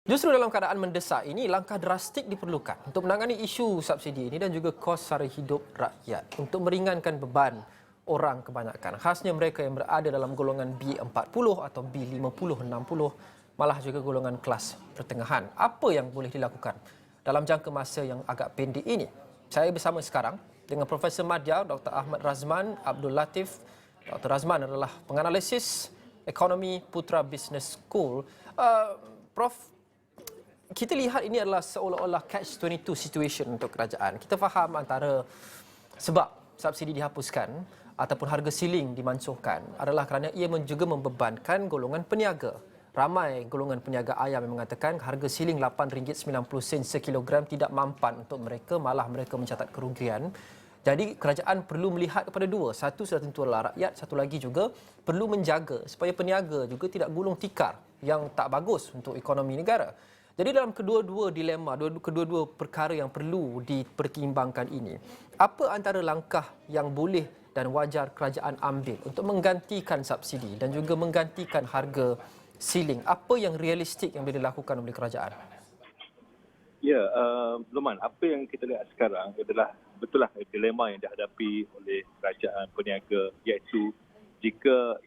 Justru dalam keadaan mendesak ini, langkah drastik diperlukan untuk menangani isu subsidi ini dan juga kos sara hidup rakyat untuk meringankan beban orang kebanyakan. Khasnya mereka yang berada dalam golongan B40 atau B50, 60, malah juga golongan kelas pertengahan. Apa yang boleh dilakukan dalam jangka masa yang agak pendek ini? Saya bersama sekarang dengan Profesor Madya, Dr. Ahmad Razman Abdul Latif. Dr. Razman adalah penganalisis ekonomi Putra Business School. Prof, kita lihat ini adalah seolah-olah catch-22 situation untuk kerajaan. Kita faham antara sebab subsidi dihapuskan ataupun harga siling dimansuhkan adalah kerana ia juga membebankan golongan peniaga. Ramai golongan peniaga ayam yang mengatakan harga siling RM8.90 sekilogram tidak mampan untuk mereka, malah mereka mencatat kerugian. Jadi kerajaan perlu melihat kepada dua. Satu sudah tentu adalah rakyat, satu lagi juga perlu menjaga supaya peniaga juga tidak gulung tikar yang tak bagus untuk ekonomi negara. Jadi dalam kedua-dua dilema, kedua-dua perkara yang perlu dipertimbangkan ini, apa antara langkah yang boleh dan wajar kerajaan ambil untuk menggantikan subsidi dan juga menggantikan harga siling? Apa yang realistik yang boleh dilakukan oleh kerajaan? Ya, Luman, apa yang kita lihat sekarang adalah betullah dilema yang dihadapi oleh kerajaan peniaga, iaitu jika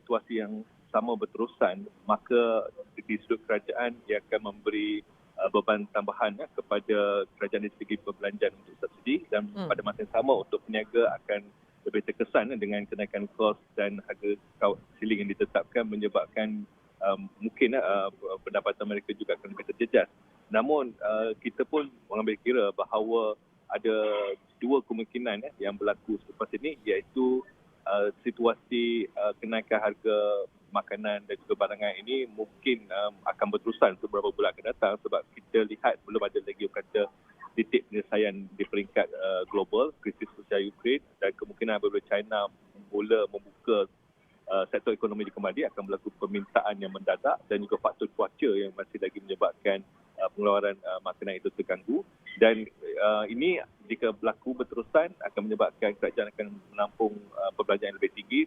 situasi yang sama berterusan, maka di sudut kerajaan ia akan memberi beban tambahan kepada kerajaan dari segi perbelanjaan untuk subsidi, dan pada masa yang sama untuk peniaga akan lebih terkesan dengan kenaikan kos dan harga siling yang ditetapkan, menyebabkan mungkin pendapatan mereka juga akan lebih terjejas. Namun kita pun mengambil kira bahawa ada dua kemungkinan yang berlaku selepas ini, iaitu situasi kenaikan harga makanan dan juga barangan ini mungkin akan berterusan untuk beberapa bulan akan datang, sebab kita lihat belum ada lagi kata titik penyelesaian di peringkat global, krisis sosial Ukraine, dan kemungkinan apabila China mula membuka sektor ekonomi kembali akan berlaku permintaan yang mendadak, dan juga faktor cuaca yang masih lagi menyebabkan pengeluaran makanan itu terganggu. Dan ini jika berlaku berterusan akan menyebabkan kerajaan akan menampung perbelanjaan yang lebih tinggi,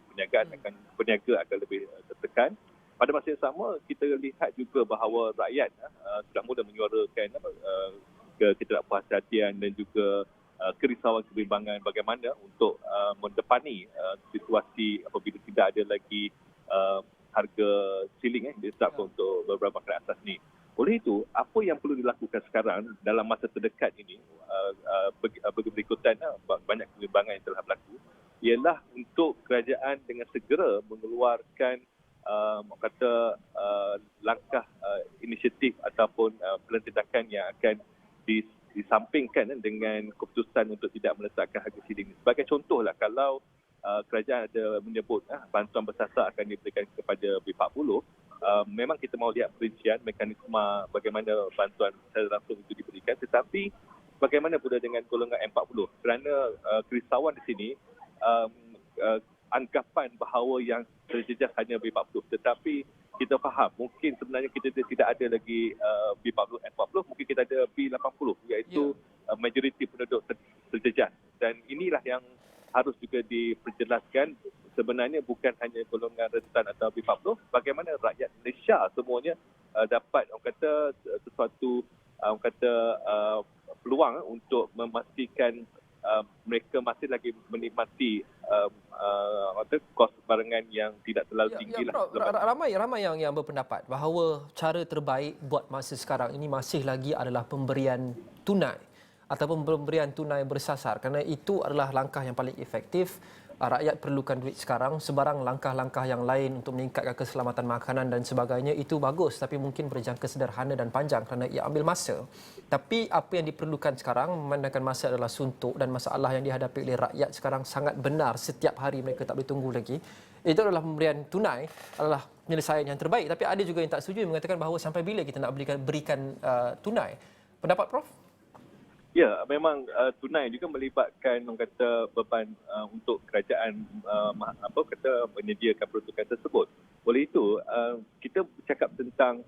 peniaga akan lebih tertekan. Pada masa yang sama, kita lihat juga bahawa rakyat sudah mula menyuarakan ketidakpuasihatian dan juga kerisauan kebimbangan bagaimana untuk mendepani situasi apabila tidak ada lagi harga siling ditetapkan untuk beberapa makanan asas ini. Oleh itu, apa yang perlu dilakukan sekarang dalam masa terdekat ini, berikutan banyak kebimbangan yang telah berlaku, ialah untuk kerajaan dengan segera mengeluarkan langkah inisiatif ataupun plan tindakan yang akan disampingkan dengan keputusan untuk tidak meletakkan harga siling. Sebagai contohlah, kalau kerajaan ada menyebut bantuan bersasar akan diberikan kepada B40, memang kita mahu lihat perincian mekanisme bagaimana bantuan secara langsung itu diberikan, tetapi bagaimana pula dengan golongan M40, kerana kerisauan di sini anggapan bahawa yang terjejas hanya B40, tetapi kita faham mungkin sebenarnya kita tidak ada lagi B40, M40, mungkin kita ada B80, iaitu majoriti penduduk terjejas. Dan inilah yang harus juga diperjelaskan, sebenarnya bukan hanya golongan rentan atau B40, bagaimana rakyat Malaysia semuanya dapat sesuatu peluang untuk memastikan mereka masih lagi menikmati kos barangan yang tidak terlalu tinggi. Ramai yang berpendapat bahawa cara terbaik buat masa sekarang ini masih lagi adalah pemberian tunai ataupun pemberian tunai bersasar, kerana itu adalah langkah yang paling efektif. Rakyat perlukan duit sekarang, sebarang langkah-langkah yang lain untuk meningkatkan keselamatan makanan dan sebagainya itu bagus, tapi mungkin berjangka sederhana dan panjang kerana ia ambil masa. Tapi apa yang diperlukan sekarang, memandangkan masa adalah suntuk dan masalah yang dihadapi oleh rakyat sekarang sangat benar, setiap hari mereka tak boleh tunggu lagi, itu adalah pemberian tunai adalah penyelesaian yang terbaik. Tapi ada juga yang tak setuju, yang mengatakan bahawa sampai bila kita nak berikan tunai. Pendapat Prof? Ya, memang tunai juga melibatkan beban untuk kerajaan menyediakan peruntukan tersebut. Oleh itu, kita bercakap tentang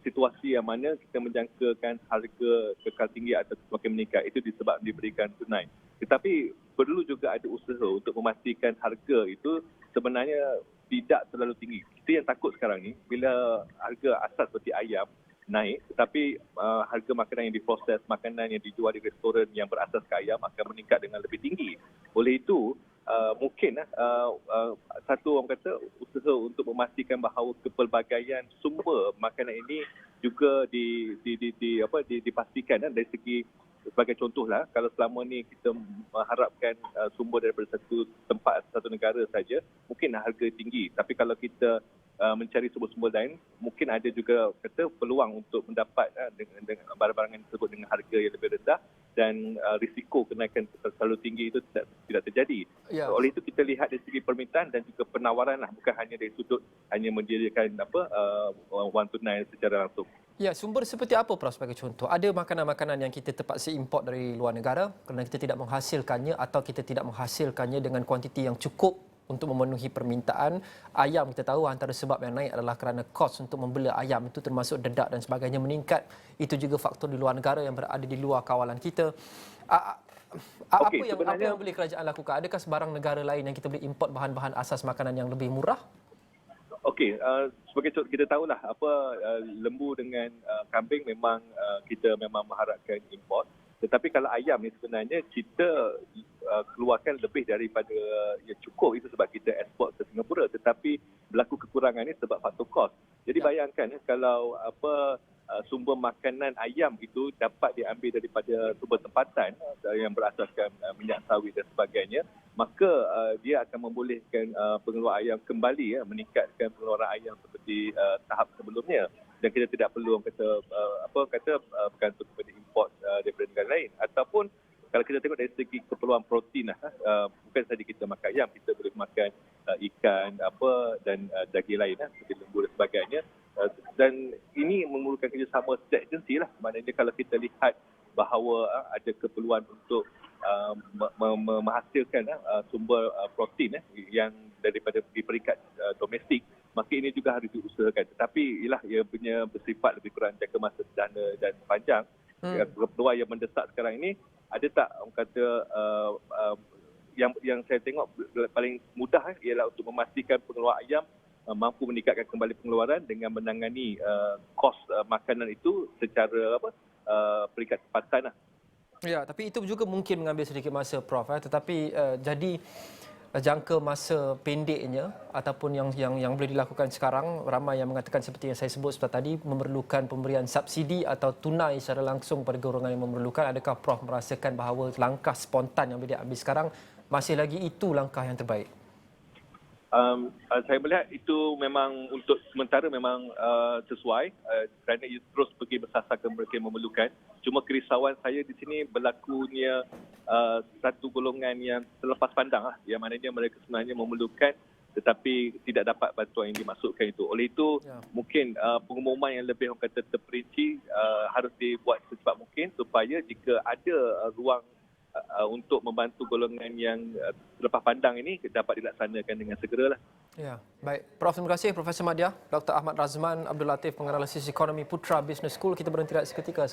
situasi yang mana kita menjangkakan harga kekal tinggi atau semakin meningkat, itu disebabkan diberikan tunai. Tetapi perlu juga ada usaha untuk memastikan harga itu sebenarnya tidak terlalu tinggi. Kita yang takut sekarang ni, bila harga asas seperti ayam naik, tetapi harga makanan yang diproses, makanan yang dijual di restoran yang berasaskan ayam akan meningkat dengan lebih tinggi. Oleh itu, mungkin satu orang kata usaha untuk memastikan bahawa kepelbagaian sumber makanan ini juga dipastikan dari segi, sebagai contohlah, kalau selama ni kita mengharapkan sumber daripada satu tempat, satu negara saja, mungkin harga tinggi. Tapi kalau kita mencari sumber-sumber lain, mungkin ada juga kata peluang untuk mendapat dengan barang-barang tersebut dengan harga yang lebih rendah, dan risiko kenaikan terlalu tinggi itu tidak terjadi. Ya. Oleh itu kita lihat dari segi permintaan dan juga penawaran lah, bukan hanya dari sudut hanya menjadikan wang tunai secara langsung. Ya, sumber seperti apa, Prof, sebagai contoh? Ada makanan-makanan yang kita terpaksa import dari luar negara kerana kita tidak menghasilkannya atau kita tidak menghasilkannya dengan kuantiti yang cukup untuk memenuhi permintaan. Ayam kita tahu antara sebab yang naik adalah kerana kos untuk membela ayam itu termasuk dedak dan sebagainya meningkat. Itu juga faktor di luar negara yang berada di luar kawalan kita. Apa yang boleh kerajaan lakukan? Adakah sebarang negara lain yang kita boleh import bahan-bahan asas makanan yang lebih murah? Okey, sebagai contoh kita tahulah lembu dengan kambing memang kita memang mengharapkan import. Tetapi kalau ayam ni sebenarnya kita keluarkan lebih daripada yang cukup, itu sebab kita ekspor ke Singapura. Tetapi berlaku kekurangan ni sebab faktor kos. Jadi bayangkan kalau sumber makanan ayam itu dapat diambil daripada sumber tempatan yang berasaskan minyak sawit dan sebagainya, maka dia akan membolehkan pengeluaran ayam kembali meningkatkan pengeluaran ayam seperti tahap sebelumnya, dan kita tidak perlu bergantung kepada import daripada negara lain. Ataupun kalau kita tengok dari segi keperluan protein, bukan saja kita makan ayam, kita boleh makan ikan dan daging lain seperti lembu dan sebagainya. Dan ini memerlukan kerjasama setiap agensi lah. Maknanya kalau kita lihat bahawa ada keperluan untuk menghasilkan sumber protein yang daripada di peringkat domestik, maka ini juga harus diusahakan. Tetapi ia punya bersifat lebih kurang jangka masa sederhana dan panjang. Keperluan yang mendesak sekarang ini, ada tak orang kata yang saya tengok paling mudah ialah untuk memastikan pengeluaran ayam mampu meningkatkan kembali pengeluaran dengan menangani kos makanan itu secara peringkat tempatan. Ya, tapi itu juga mungkin mengambil sedikit masa, Prof. Tetapi jadi jangka masa pendeknya ataupun yang boleh dilakukan sekarang, ramai yang mengatakan seperti yang saya sebut sebentar tadi, memerlukan pemberian subsidi atau tunai secara langsung pada golongan yang memerlukan. Adakah Prof merasakan bahawa langkah spontan yang boleh diambil sekarang masih lagi itu langkah yang terbaik? Saya melihat itu memang untuk sementara memang sesuai kerana ia terus pergi bersasarkan mereka yang memerlukan. Cuma kerisauan saya di sini berlakunya satu golongan yang terlepas pandang, yang maknanya mereka sebenarnya memerlukan tetapi tidak dapat bantuan yang dimaksudkan itu. Oleh itu, mungkin pengumuman yang lebih orang kata terperinci harus dibuat secepat mungkin supaya jika ada ruang untuk membantu golongan yang terlepas pandang ini dapat dilaksanakan dengan segeralah. Ya, baik. Prof, terima kasih Profesor Madya. Dr. Ahmad Razman Abdul Latif, penganalisis ekonomi Putra Business School. Kita berhenti seketika.